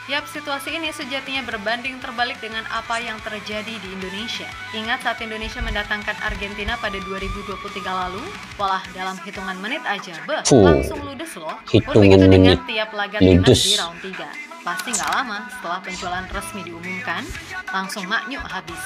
Yap, situasi ini sejatinya berbanding terbalik dengan apa yang terjadi di Indonesia. Ingat saat Indonesia mendatangkan Argentina pada 2023 lalu? Walah, dalam hitungan menit aja, langsung ludes loh. Pun begitu dengan tiap laga timnas di round 3. Pasti nggak lama setelah penjualan resmi diumumkan, langsung maknyuk habis.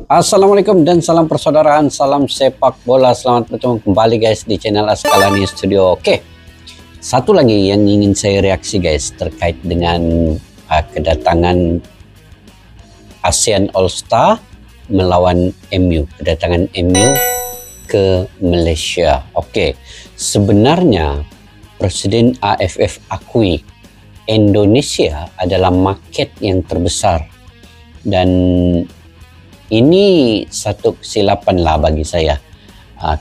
Assalamualaikum dan salam persaudaraan, salam sepak bola. Selamat bertemu kembali guys di channel Askalani Studio. Oke, satu lagi yang ingin saya reaksi guys terkait dengan kedatangan ASEAN All Star melawan MU, kedatangan MU ke Malaysia. Oke, sebenarnya Presiden AFF akui Indonesia adalah market yang terbesar, dan ini satu kesilapan lah bagi saya,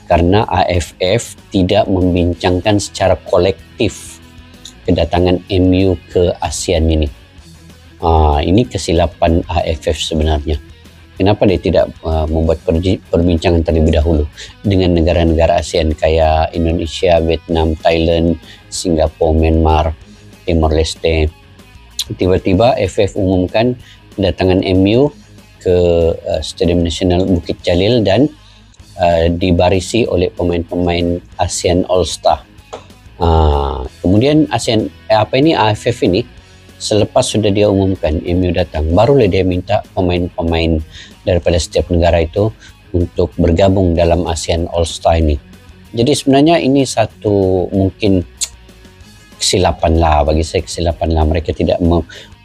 karena AFF tidak membincangkan secara kolektif kedatangan MU ke ASEAN ini. Ini kesilapan AFF sebenarnya. Kenapa dia tidak membuat perbincangan terlebih dahulu dengan negara-negara ASEAN kayak Indonesia, Vietnam, Thailand, Singapura, Myanmar, Timor Leste. Tiba-tiba AFF umumkan kedatangan MU ke Stadium Nasional Bukit Jalil dan dibarisi oleh pemain-pemain ASEAN All Star. Kemudian AFF ini selepas sudah dia umumkan MU datang, barulah dia minta pemain-pemain daripada setiap negara itu untuk bergabung dalam ASEAN All Star ini. Jadi sebenarnya ini satu mungkin kesilapan lah bagi saya, kesilapan lah mereka tidak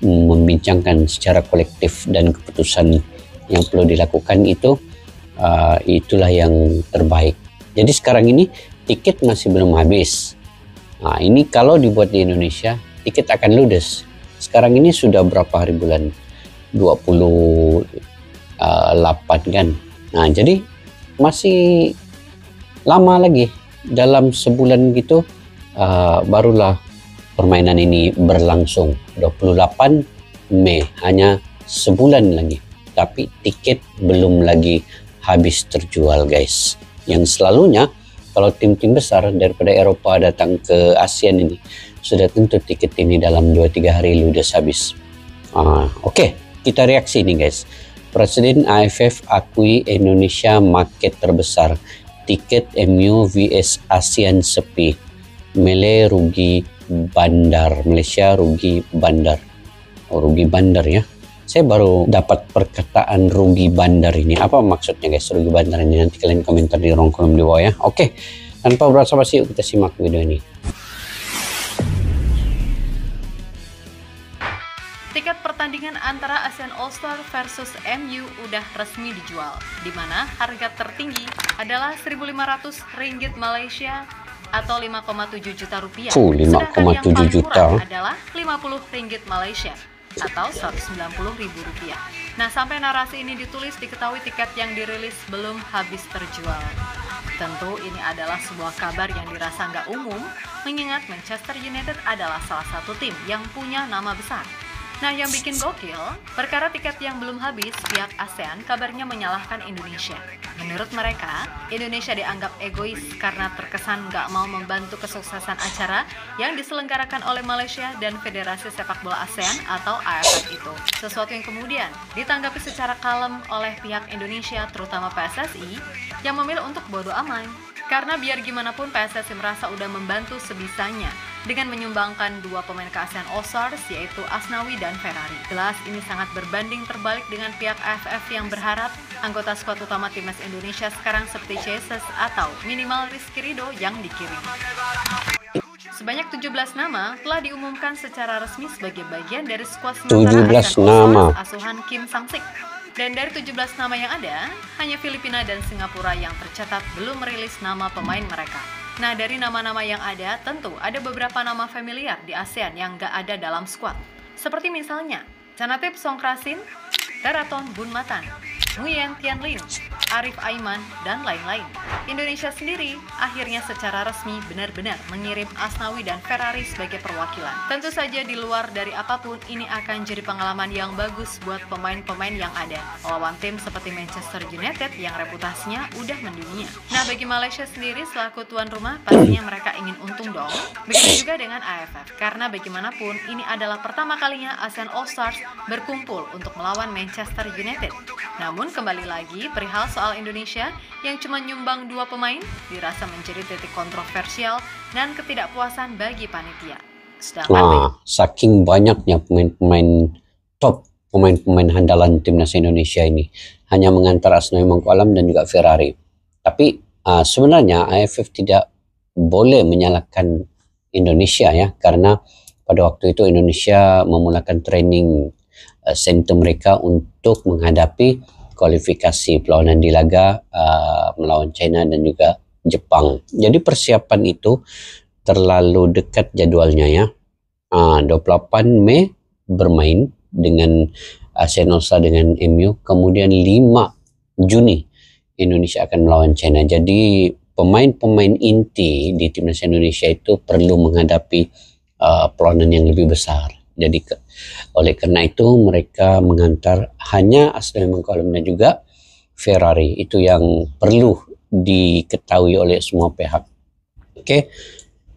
membincangkan secara kolektif, dan keputusan yang perlu dilakukan itulah yang terbaik. Jadi sekarang ini tiket masih belum habis. Ini kalau dibuat di Indonesia tiket akan ludes. Sekarang ini sudah berapa hari bulan? 28 kan. Jadi masih lama lagi, dalam sebulan gitu barulah permainan ini berlangsung. 28 Mei, hanya sebulan lagi, tapi tiket belum lagi habis terjual guys. Yang selalunya kalau tim-tim besar daripada Eropa datang ke ASEAN ini, sudah tentu tiket ini dalam 2-3 hari ludes habis. Oke, kita reaksi nih guys. Presiden AFF akui Indonesia market terbesar, tiket MU vs ASEAN sepi, Mele rugi bandar, Malaysia rugi bandar. Rugi bandar ya. Saya baru dapat perkataan rugi bandar ini. Apa maksudnya guys rugi bandar ini? Nanti kalian komentar di kolom kolom di bawah ya. Oke, tanpa basa-basi yuk kita simak video ini. Tiket pertandingan antara ASEAN All Star versus MU udah resmi dijual, di mana harga tertinggi adalah 1.500 ringgit Malaysia atau 5,7 juta rupiah. 5,7 juta adalah 50 ringgit Malaysia atau 190.000 rupiah. Nah, sampai narasi ini ditulis, diketahui tiket yang dirilis belum habis terjual. Tentu ini adalah sebuah kabar yang dirasa nggak umum, mengingat Manchester United adalah salah satu tim yang punya nama besar. Nah, yang bikin gokil, perkara tiket yang belum habis, pihak ASEAN kabarnya menyalahkan Indonesia. Menurut mereka, Indonesia dianggap egois karena terkesan nggak mau membantu kesuksesan acara yang diselenggarakan oleh Malaysia dan Federasi Sepak Bola ASEAN atau AFF itu. Sesuatu yang kemudian ditanggapi secara kalem oleh pihak Indonesia, terutama PSSI, yang memilih untuk bodo amat. Karena biar gimana pun PSSI merasa udah membantu sebisanya dengan menyumbangkan 2 pemain ke ASEAN All Stars, yaitu Asnawi dan Ferrari. Jelas ini sangat berbanding terbalik dengan pihak AFF yang berharap anggota skuad utama timnas Indonesia sekarang seperti Jesus atau minimal Rizky Ridho yang dikirim. Sebanyak 17 nama telah diumumkan secara resmi sebagai bagian dari skuad sementara ASEAN All Stars asuhan Kim Sang-sik. Dan dari 17 nama yang ada, hanya Filipina dan Singapura yang tercatat belum merilis nama pemain mereka. Nah, dari nama-nama yang ada, tentu ada beberapa nama familiar di ASEAN yang gak ada dalam skuad. Seperti misalnya, Chanatip Songkrasin, Teraton Bunmatan, Nguyen Tian Lin, Arif Aiman, dan lain-lain. Indonesia sendiri akhirnya secara resmi benar-benar mengirim Asnawi dan Ferrari sebagai perwakilan. Tentu saja di luar dari apapun, ini akan jadi pengalaman yang bagus buat pemain-pemain yang ada melawan tim seperti Manchester United yang reputasinya udah mendunia. Nah, bagi Malaysia sendiri selaku tuan rumah, pastinya mereka ingin untung dong. Begitu juga dengan AFF, karena bagaimanapun ini adalah pertama kalinya ASEAN All Stars berkumpul untuk melawan Manchester United. Namun kembali lagi, perihal soal Indonesia yang cuma nyumbang 2 pemain dirasa menjadi titik kontroversial dan ketidakpuasan bagi panitia. Sedangkan saking banyaknya pemain-pemain top, pemain-pemain handalan timnas Indonesia ini hanya mengantar Asnawi Mangku Alam dan juga Ferrari. Tapi sebenarnya AFF tidak boleh menyalahkan Indonesia ya, karena pada waktu itu Indonesia memulakan training center mereka untuk menghadapi kualifikasi perlawanan di laga melawan China dan juga Jepang. Jadi persiapan itu terlalu dekat jadwalnya ya. 28 Mei bermain dengan ASEAN All Stars dengan MU, kemudian 5 Juni Indonesia akan melawan China. Jadi pemain-pemain inti di timnas Indonesia itu perlu menghadapi perlawanan yang lebih besar. Jadi oleh karena itu mereka mengantar hanya Asnawi Mangku Alam dan juga Ferrari. Itu yang perlu diketahui oleh semua pihak. Oke.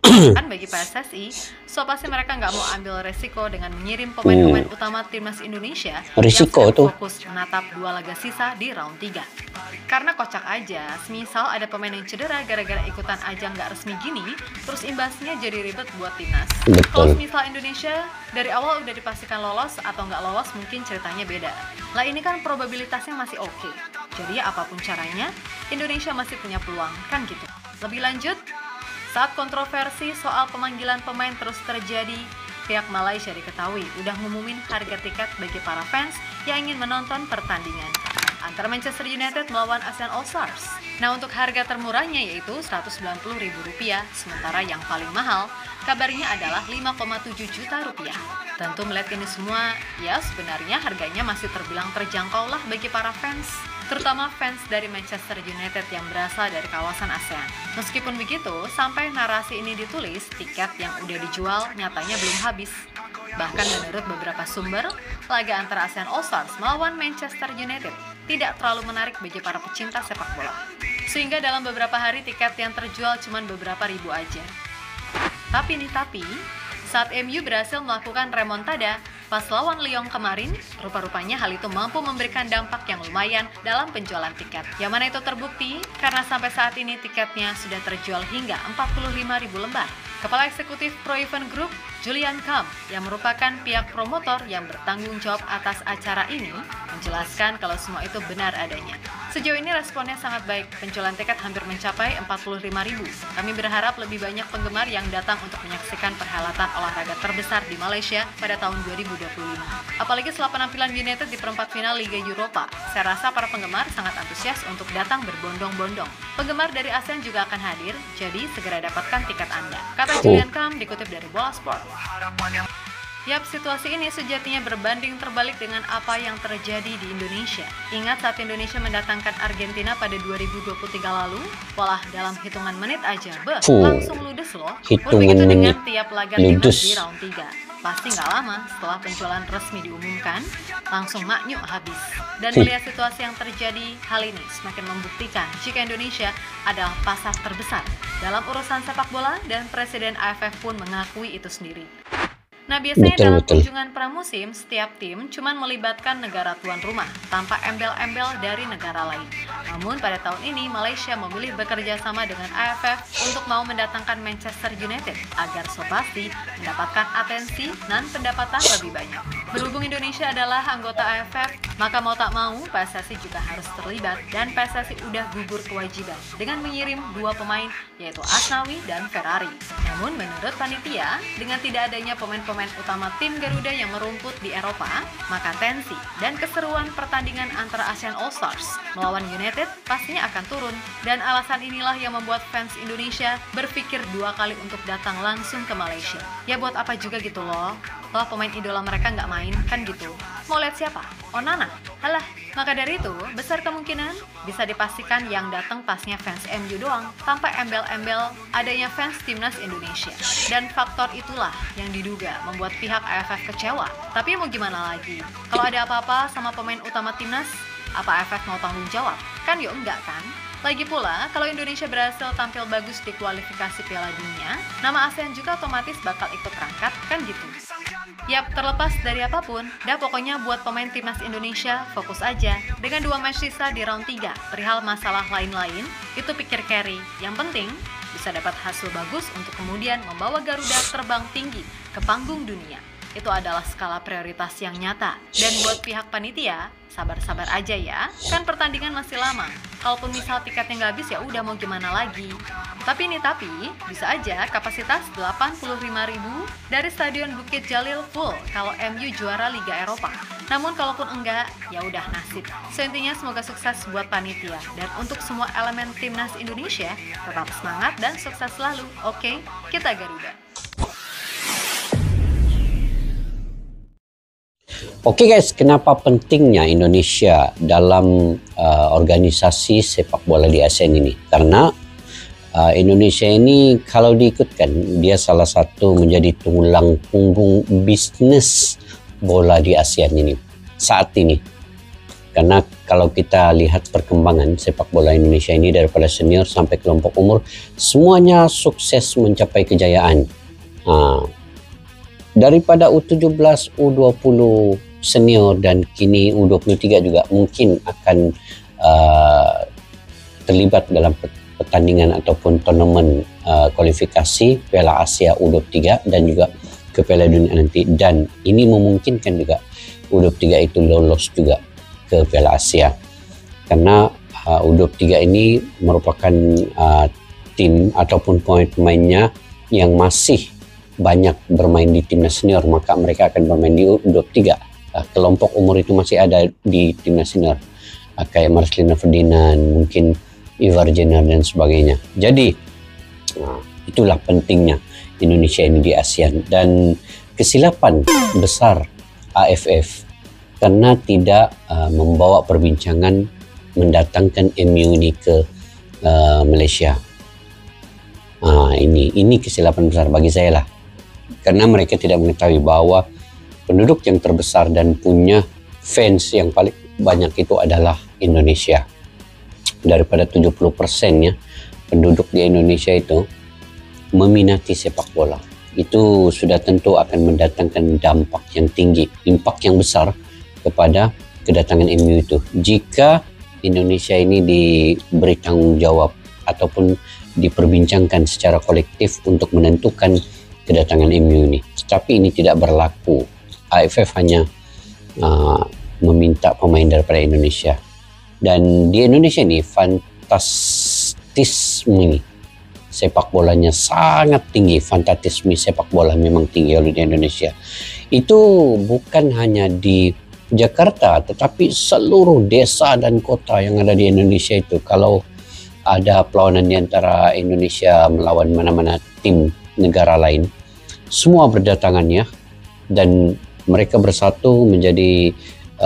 Kan bagi PSSI, so pasti mereka nggak mau ambil resiko dengan mengirim pemain-pemain utama timnas Indonesia risiko yang tuh fokus menatap 2 laga sisa di round 3. Karena kocak aja, semisal ada pemain yang cedera gara-gara ikutan ajang nggak resmi gini, terus imbasnya jadi ribet buat timnas. Kalau semisal Indonesia dari awal udah dipastikan lolos atau nggak lolos, mungkin ceritanya beda. Lah ini kan probabilitasnya masih oke. Jadi apapun caranya, Indonesia masih punya peluang, kan gitu. Lebih lanjut, saat kontroversi soal pemanggilan pemain terus terjadi, pihak Malaysia diketahui udah ngumumin harga tiket bagi para fans yang ingin menonton pertandingan antara Manchester United melawan ASEAN All Stars. Nah, untuk harga termurahnya yaitu Rp190.000, sementara yang paling mahal kabarnya adalah Rp5,7 juta. Tentu melihat ini semua, ya sebenarnya harganya masih terbilang terjangkau lah bagi para fans, terutama fans dari Manchester United yang berasal dari kawasan ASEAN. Meskipun begitu, sampai narasi ini ditulis, tiket yang udah dijual nyatanya belum habis. Bahkan menurut beberapa sumber, laga antara ASEAN All Stars melawan Manchester United tidak terlalu menarik bagi para pecinta sepak bola. Sehingga dalam beberapa hari tiket yang terjual cuma beberapa ribu aja. Tapi saat MU berhasil melakukan remontada pas lawan Lyon kemarin, rupa-rupanya hal itu mampu memberikan dampak yang lumayan dalam penjualan tiket. Yang mana itu terbukti karena sampai saat ini tiketnya sudah terjual hingga 45.000 lembar. Kepala Eksekutif Pro Event Group, Julian Kam, yang merupakan pihak promotor yang bertanggung jawab atas acara ini, menjelaskan kalau semua itu benar adanya. Sejauh ini responnya sangat baik, penjualan tiket hampir mencapai 45.000. Kami berharap lebih banyak penggemar yang datang untuk menyaksikan perhelatan olahraga terbesar di Malaysia pada tahun 2025. Apalagi setelah penampilan United di perempat final Liga Eropa, saya rasa para penggemar sangat antusias untuk datang berbondong-bondong. Penggemar dari ASEAN juga akan hadir, jadi segera dapatkan tiket Anda, kata Julian Kam dikutip dari Bola Sport. Yap, situasi ini sejatinya berbanding terbalik dengan apa yang terjadi di Indonesia. Ingat saat Indonesia mendatangkan Argentina pada 2023 lalu? Walah, dalam hitungan menit aja, langsung ludes loh. Begitu dengan tiap laga timnas di round 3. Pasti nggak lama setelah penjualan resmi diumumkan, langsung maknyuk habis. Dan melihat situasi yang terjadi, hal ini semakin membuktikan jika Indonesia adalah pasar terbesar dalam urusan sepak bola dan Presiden AFF pun mengakui itu sendiri. Nah, biasanya dalam kunjungan pramusim, setiap tim cuma melibatkan negara tuan rumah tanpa embel-embel dari negara lain. Namun pada tahun ini, Malaysia memilih bekerja sama dengan AFF untuk mau mendatangkan Manchester United agar so pasti mendapatkan atensi dan pendapatan lebih banyak. Berhubung Indonesia adalah anggota AFF, maka mau tak mau PSSI juga harus terlibat dan PSSI udah gugur kewajiban dengan mengirim 2 pemain yaitu Asnawi dan Ferrari. Namun menurut panitia, dengan tidak adanya pemain utama tim Garuda yang merumput di Eropa, maka tensi dan keseruan pertandingan antara ASEAN All Stars melawan United pastinya akan turun. Dan alasan inilah yang membuat fans Indonesia berpikir 2 kali untuk datang langsung ke Malaysia. Ya buat apa juga gitu loh. toh pemain idola mereka nggak main, kan gitu. Mau lihat siapa? Onana? Halah, maka dari itu, besar kemungkinan bisa dipastikan yang datang pasnya fans MU doang, tanpa embel-embel adanya fans timnas Indonesia. Dan faktor itulah yang diduga membuat pihak AFF kecewa. Tapi mau gimana lagi? Kalau ada apa-apa sama pemain utama timnas, apa AFF mau tanggung jawab? Kan yuk enggak kan? Lagi pula, kalau Indonesia berhasil tampil bagus di kualifikasi Piala Dunia, nama ASEAN juga otomatis bakal ikut terangkat, kan gitu. Yap, terlepas dari apapun, dah pokoknya buat pemain timnas Indonesia, fokus aja. Dengan 2 match sisa di round 3, perihal masalah lain-lain, itu pikir carry. Yang penting, bisa dapat hasil bagus untuk kemudian membawa Garuda terbang tinggi ke panggung dunia. Itu adalah skala prioritas yang nyata. Dan buat pihak panitia, sabar-sabar aja ya, kan pertandingan masih lama. Kalaupun misal tiketnya nggak habis ya udah mau gimana lagi. Tapi bisa aja kapasitas 85.000 dari Stadion Bukit Jalil full kalau MU juara Liga Eropa. Namun kalaupun enggak, ya udah nasib. Intinya semoga sukses buat panitia. Dan untuk semua elemen timnas Indonesia, tetap semangat dan sukses selalu. Oke, kita Garuda. Oke guys, kenapa pentingnya Indonesia dalam organisasi sepak bola di ASEAN ini? Karena Indonesia ini kalau diikutkan, dia salah satu menjadi tulang punggung bisnis bola di ASEAN ini saat ini. Karena kalau kita lihat perkembangan sepak bola Indonesia ini daripada senior sampai kelompok umur, semuanya sukses mencapai kejayaan. Daripada U17, U20 senior dan kini U23 juga mungkin akan terlibat dalam pertandingan ataupun turnamen kualifikasi Piala Asia U23 dan juga ke Piala Dunia nanti, dan ini memungkinkan juga U23 itu lolos juga ke Piala Asia karena U23 ini merupakan tim ataupun pemain-pemainnya yang masih banyak bermain di timnas senior, maka mereka akan bermain di U23. Kelompok umur itu masih ada di timnas senior, kayak Marcelino Ferdinand, mungkin Ivar Jenner dan sebagainya. Jadi itulah pentingnya Indonesia ini di ASEAN, dan kesilapan besar AFF karena tidak membawa perbincangan mendatangkan MU ini ke Malaysia. Ini kesilapan besar bagi saya lah, karena mereka tidak mengetahui bahwa penduduk yang terbesar dan punya fans yang paling banyak itu adalah Indonesia. Daripada 70%-nya penduduk di Indonesia itu meminati sepak bola. Itu sudah tentu akan mendatangkan dampak yang tinggi, impak yang besar kepada kedatangan MU itu. Jika Indonesia ini diberi tanggung jawab ataupun diperbincangkan secara kolektif untuk menentukan kedatangan MU ini. Tapi ini tidak berlaku. AFF hanya meminta pemain daripada Indonesia. Dan di Indonesia ini fantastisme ini, sepak bolanya sangat tinggi. Fantastisme sepak bola memang tinggi oleh di Indonesia. Itu bukan hanya di Jakarta, tetapi seluruh desa dan kota yang ada di Indonesia itu. Kalau ada perlawanan di antara Indonesia melawan mana-mana tim negara lain, semua berdatangan ya, dan mereka bersatu menjadi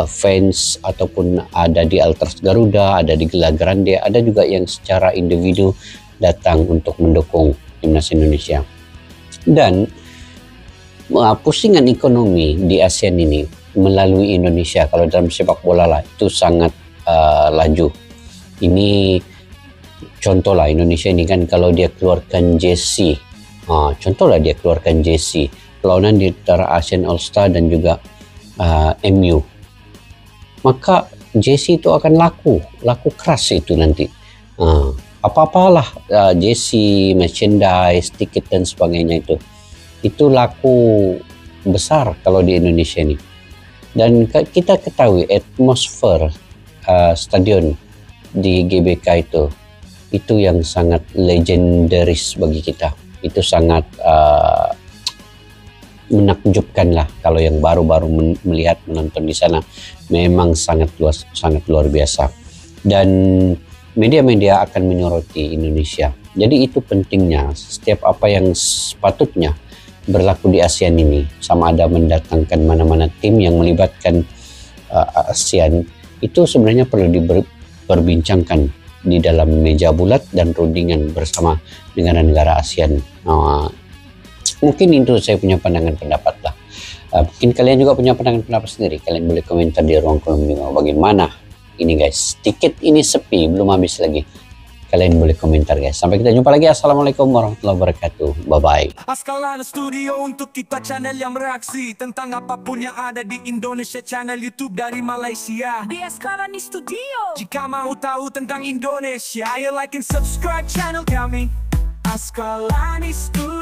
fans ataupun ada di Alters Garuda, ada di Gela Grande, ada juga yang secara individu datang untuk mendukung timnas Indonesia. Dan pusingan ekonomi di ASEAN ini melalui Indonesia, kalau dalam sepak bola lah, itu sangat laju. Ini contoh lah, Indonesia ini kan kalau dia keluarkan jersey, contohlah dia keluarkan jersey perlawanan di antara ASEAN All Star dan juga MU, maka jersey itu akan laku keras itu nanti. Apa-apalah jersey, merchandise, tiket dan sebagainya itu laku besar kalau di Indonesia ini. Dan kita ketahui atmosfer stadion di GBK itu yang sangat legendaris bagi kita. Itu sangat menakjubkan lah kalau yang baru-baru melihat, menonton di sana, memang sangat luar biasa. Dan media-media akan menyoroti Indonesia. Jadi itu pentingnya, setiap apa yang sepatutnya berlaku di ASEAN ini, sama ada mendatangkan mana-mana tim yang melibatkan ASEAN, itu sebenarnya perlu diperbincangkan di dalam meja bulat dan rundingan bersama negara-negara ASEAN. Mungkin itu saya punya pandangan pendapat lah. Mungkin kalian juga punya pandangan pendapat sendiri. Kalian boleh komentar di ruang kolom 5. Bagaimana ini guys? Tiket ini sepi, belum habis lagi. Kalian boleh komentar guys. Sampai kita jumpa lagi. Assalamualaikum warahmatullahi wabarakatuh. Bye-bye. Askalana Studio untuk kita channel yang bereaksi tentang apapun yang ada di Indonesia, channel YouTube dari Malaysia di Askalani Studio. Jika mau tahu tentang Indonesia, ayo like and subscribe channel kami Askalani Studio.